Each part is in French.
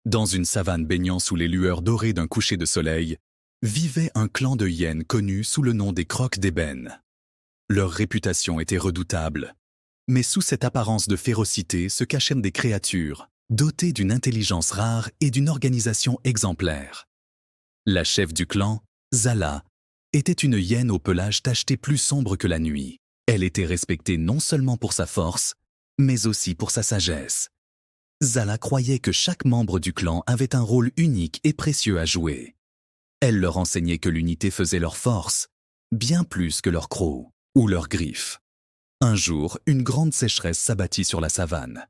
Dans une savane baignant sous les lueurs dorées d'un coucher de soleil, vivait un clan de hyènes connu sous le nom des crocs d'ébène. Leur réputation était redoutable, mais sous cette apparence de férocité se cachaient des créatures dotées d'une intelligence rare et d'une organisation exemplaire. La chef du clan, Zala, était une hyène au pelage tacheté plus sombre que la nuit. Elle était respectée non seulement pour sa force, mais aussi pour sa sagesse. Zala croyait que chaque membre du clan avait un rôle unique et précieux à jouer. Elle leur enseignait que l'unité faisait leur force, bien plus que leur crocs ou leurs griffes. Un jour, une grande sécheresse s'abattit sur la savane.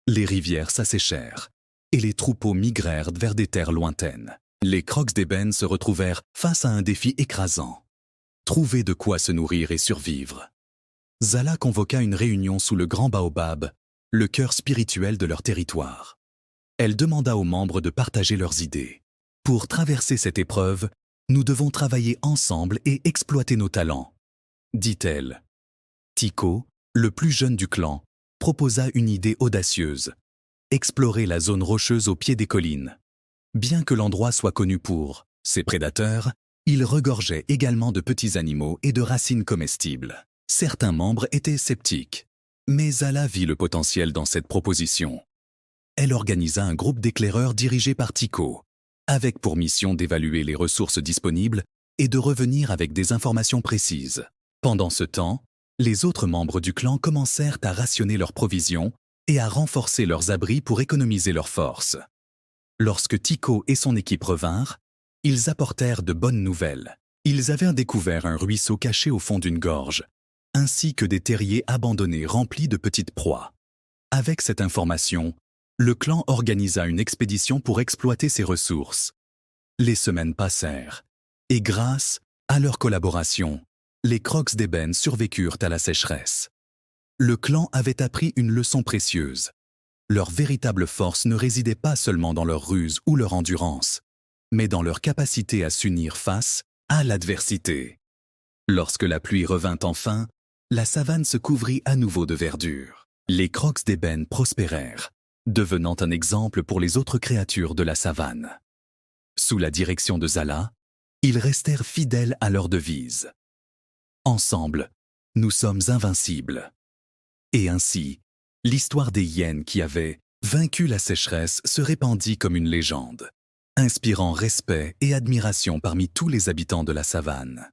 Les rivières s'asséchèrent et les troupeaux migrèrent vers des terres lointaines. Les crocs d'ébène se retrouvèrent face à un défi écrasant. Trouver de quoi se nourrir et survivre. Zala convoqua une réunion sous le grand baobab, le cœur spirituel de leur territoire. Elle demanda aux membres de partager leurs idées. Pour traverser cette épreuve, nous devons travailler ensemble et exploiter nos talents, dit-elle. Tycho, le plus jeune du clan, proposa une idée audacieuse. Explorer la zone rocheuse au pied des collines. Bien que l'endroit soit connu pour ses prédateurs, il regorgeait également de petits animaux et de racines comestibles. Certains membres étaient sceptiques, mais Zala vit le potentiel dans cette proposition. Elle organisa un groupe d'éclaireurs dirigé par Tycho, avec pour mission d'évaluer les ressources disponibles et de revenir avec des informations précises. Pendant ce temps, les autres membres du clan commencèrent à rationner leurs provisions et à renforcer leurs abris pour économiser leurs forces. Lorsque Tycho et son équipe revinrent, ils apportèrent de bonnes nouvelles. Ils avaient découvert un ruisseau caché au fond d'une gorge, ainsi que des terriers abandonnés remplis de petites proies. Avec cette information, le clan organisa une expédition pour exploiter ses ressources. Les semaines passèrent, et grâce à leur collaboration, les crocs d'ébène survécurent à la sécheresse. Le clan avait appris une leçon précieuse. Leur véritable force ne résidait pas seulement dans leur ruse ou leur endurance, mais dans leur capacité à s'unir face à l'adversité. Lorsque la pluie revint enfin, la savane se couvrit à nouveau de verdure. Les crocs d'ébène prospérèrent, devenant un exemple pour les autres créatures de la savane. Sous la direction de Zala, ils restèrent fidèles à leur devise. Ensemble, nous sommes invincibles. Et ainsi, l'histoire des hyènes qui avaient vaincu la sécheresse se répandit comme une légende, inspirant respect et admiration parmi tous les habitants de la savane.